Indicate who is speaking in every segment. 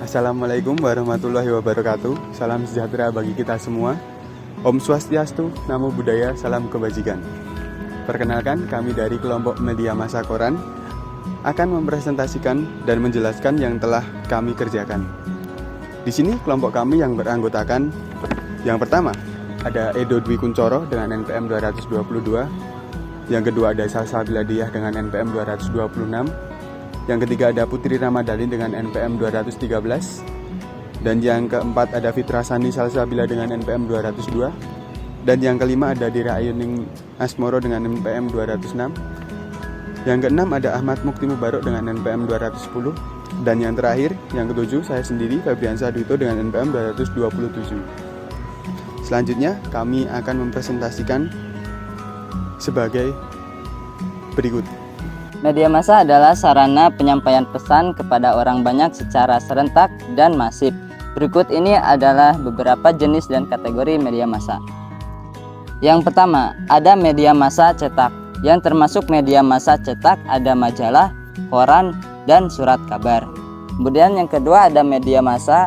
Speaker 1: Assalamualaikum warahmatullahi wabarakatuh. Salam sejahtera bagi kita semua. Om Swastiastu, Namo Buddhaya, salam kebajikan. Perkenalkan, kami dari kelompok Media Massa Koran akan mempresentasikan dan menjelaskan yang telah kami kerjakan. Di sini kelompok kami yang beranggotakan, yang pertama ada Edo Dwi Kuncoro dengan NPM 222, yang kedua ada Salsabila Diah dengan NPM 226, yang ketiga ada Putri Ramadhani dengan NPM 213, dan yang keempat ada Fitra Sani Salsabila dengan NPM 202, dan yang kelima ada Dira Ayuning Asmoro dengan NPM 206, yang keenam ada Ahmad Mukti Mubarok dengan NPM 210, dan yang terakhir, yang ketujuh, saya sendiri Febriansyah Dwito dengan NPM 227. Selanjutnya kami akan mempresentasikan sebagai berikut.
Speaker 2: Media massa adalah sarana penyampaian pesan kepada orang banyak secara serentak dan masif. Berikut ini adalah beberapa jenis dan kategori media massa. Yang pertama, ada media massa cetak. Yang termasuk media massa cetak ada majalah, koran, dan surat kabar. Kemudian yang kedua ada media massa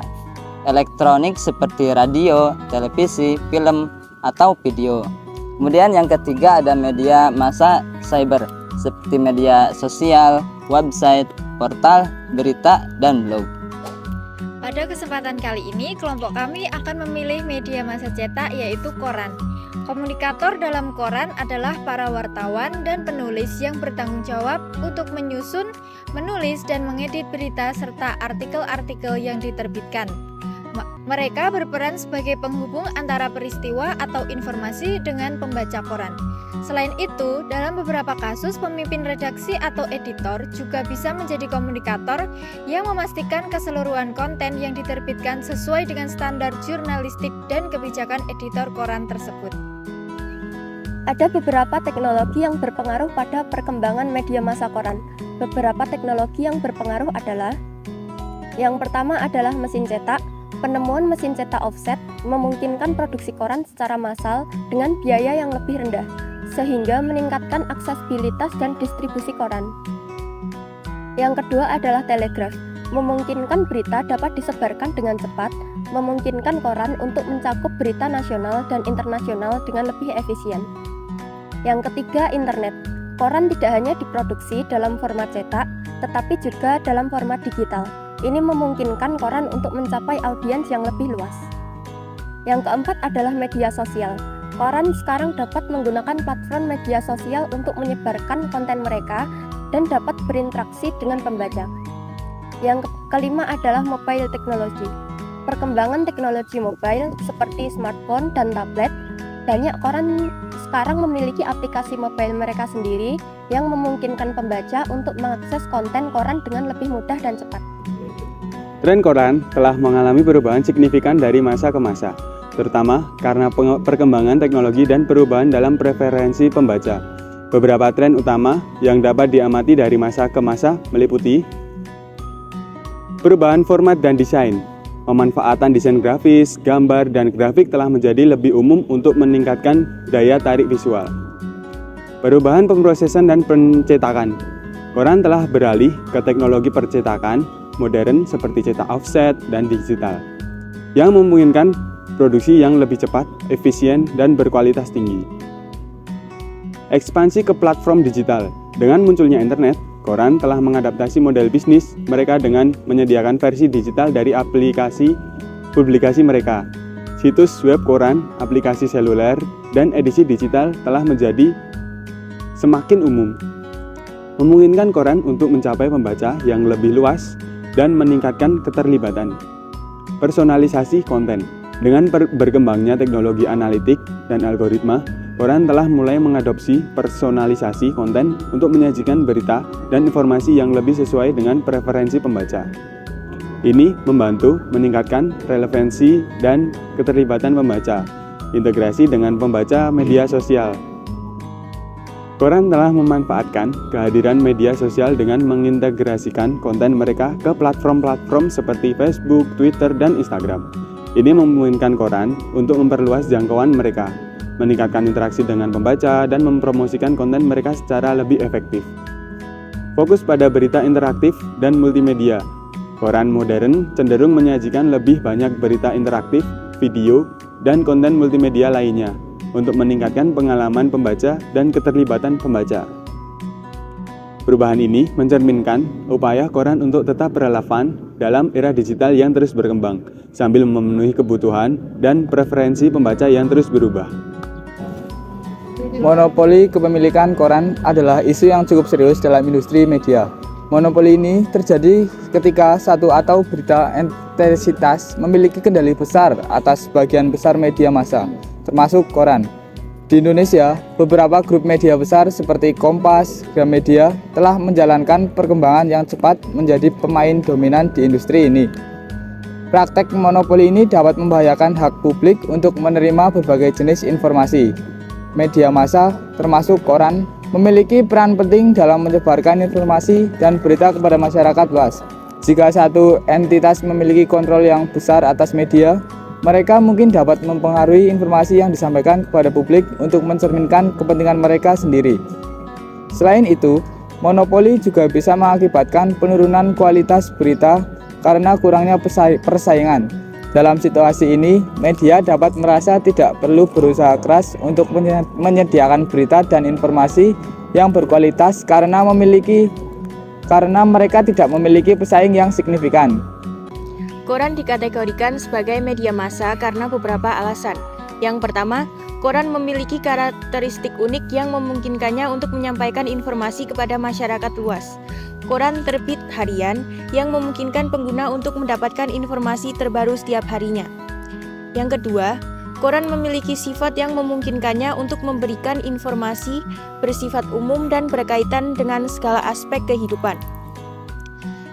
Speaker 2: elektronik seperti radio, televisi, film, atau video. Kemudian yang ketiga ada media massa cyber seperti media sosial, website, portal, berita, dan blog.
Speaker 3: Pada kesempatan kali ini, kelompok kami akan memilih media massa cetak yaitu koran. Komunikator dalam koran adalah para wartawan dan penulis yang bertanggung jawab untuk menyusun, menulis, dan mengedit berita serta artikel-artikel yang diterbitkan. Mereka berperan sebagai penghubung antara peristiwa atau informasi dengan pembaca koran. Selain itu, dalam beberapa kasus pemimpin redaksi atau editor juga bisa menjadi komunikator yang memastikan keseluruhan konten yang diterbitkan sesuai dengan standar jurnalistik dan kebijakan editor koran tersebut.
Speaker 4: Ada beberapa teknologi yang berpengaruh pada perkembangan media massa koran. Beberapa teknologi yang berpengaruh adalah: yang pertama adalah mesin cetak. Penemuan mesin cetak offset memungkinkan produksi koran secara massal dengan biaya yang lebih rendah, sehingga meningkatkan aksesibilitas dan distribusi koran. Yang kedua adalah telegraf, memungkinkan berita dapat disebarkan dengan cepat, memungkinkan koran untuk mencakup berita nasional dan internasional dengan lebih efisien. Yang ketiga, internet. Koran tidak hanya diproduksi dalam format cetak, tetapi juga dalam format digital. Ini memungkinkan koran untuk mencapai audiens yang lebih luas. Yang keempat adalah media sosial. Koran sekarang dapat menggunakan platform media sosial untuk menyebarkan konten mereka dan dapat berinteraksi dengan pembaca. Yang kelima adalah mobile technology. Perkembangan teknologi mobile seperti smartphone dan tablet, banyak koran sekarang memiliki aplikasi mobile mereka sendiri yang memungkinkan pembaca untuk mengakses konten koran dengan lebih mudah dan cepat.
Speaker 1: Tren koran telah mengalami perubahan signifikan dari masa ke masa, terutama karena perkembangan teknologi dan perubahan dalam preferensi pembaca. Beberapa tren utama yang dapat diamati dari masa ke masa meliputi perubahan format dan desain. Pemanfaatan desain grafis, gambar, dan grafik telah menjadi lebih umum untuk meningkatkan daya tarik visual. Perubahan pemrosesan dan pencetakan. Koran telah beralih ke teknologi percetakan modern seperti cetak offset dan digital, yang memungkinkan produksi yang lebih cepat, efisien, dan berkualitas tinggi. Ekspansi ke platform digital. Dengan munculnya internet, koran telah mengadaptasi model bisnis mereka dengan menyediakan versi digital dari aplikasi publikasi mereka. Situs web koran, aplikasi seluler, dan edisi digital telah menjadi semakin umum, memungkinkan koran untuk mencapai pembaca yang lebih luas dan meningkatkan keterlibatan. Personalisasi konten. Dengan berkembangnya teknologi analitik dan algoritma, koran telah mulai mengadopsi personalisasi konten untuk menyajikan berita dan informasi yang lebih sesuai dengan preferensi pembaca. Ini membantu meningkatkan relevansi dan keterlibatan pembaca. Integrasi dengan pembaca media sosial. Koran telah memanfaatkan kehadiran media sosial dengan mengintegrasikan konten mereka ke platform-platform seperti Facebook, Twitter, dan Instagram. Ini memungkinkan koran untuk memperluas jangkauan mereka, meningkatkan interaksi dengan pembaca, dan mempromosikan konten mereka secara lebih efektif. Fokus pada berita interaktif dan multimedia. Koran modern cenderung menyajikan lebih banyak berita interaktif, video, dan konten multimedia lainnya untuk meningkatkan pengalaman pembaca dan keterlibatan pembaca. Perubahan ini mencerminkan upaya koran untuk tetap relevan dalam era digital yang terus berkembang, sambil memenuhi kebutuhan dan preferensi pembaca yang terus berubah.
Speaker 5: Monopoli kepemilikan koran adalah isu yang cukup serius dalam industri media. Monopoli ini terjadi ketika satu atau berita entitas memiliki kendali besar atas sebagian besar media massa, termasuk koran. Di Indonesia, beberapa grup media besar seperti Kompas, Gramedia telah menjalankan perkembangan yang cepat menjadi pemain dominan di industri ini. Praktek monopoli ini dapat membahayakan hak publik untuk menerima berbagai jenis informasi. Media massa, termasuk koran, memiliki peran penting dalam menyebarkan informasi dan berita kepada masyarakat luas. Jika satu entitas memiliki kontrol yang besar atas media, mereka mungkin dapat mempengaruhi informasi yang disampaikan kepada publik untuk mencerminkan kepentingan mereka sendiri. Selain itu, monopoli juga bisa mengakibatkan penurunan kualitas berita karena kurangnya persaingan. Dalam situasi ini, media dapat merasa tidak perlu berusaha keras untuk menyediakan berita dan informasi yang berkualitas karena mereka tidak memiliki pesaing yang signifikan.
Speaker 6: Koran dikategorikan sebagai media massa karena beberapa alasan. Yang pertama, koran memiliki karakteristik unik yang memungkinkannya untuk menyampaikan informasi kepada masyarakat luas. Koran terbit harian yang memungkinkan pengguna untuk mendapatkan informasi terbaru setiap harinya. Yang kedua, koran memiliki sifat yang memungkinkannya untuk memberikan informasi bersifat umum dan berkaitan dengan segala aspek kehidupan.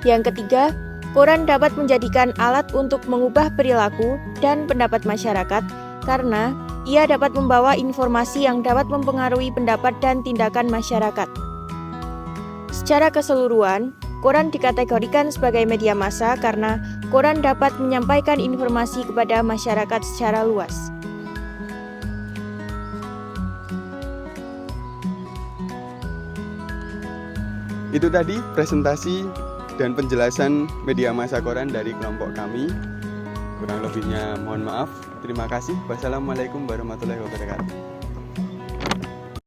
Speaker 6: Yang ketiga, koran dapat menjadikan alat untuk mengubah perilaku dan pendapat masyarakat karena ia dapat membawa informasi yang dapat mempengaruhi pendapat dan tindakan masyarakat. Secara keseluruhan, koran dikategorikan sebagai media massa karena koran dapat menyampaikan informasi kepada masyarakat secara luas.
Speaker 1: Itu tadi presentasi dan penjelasan media massa koran dari kelompok kami. Kurang lebihnya mohon maaf. Terima kasih. Wassalamualaikum warahmatullahi wabarakatuh.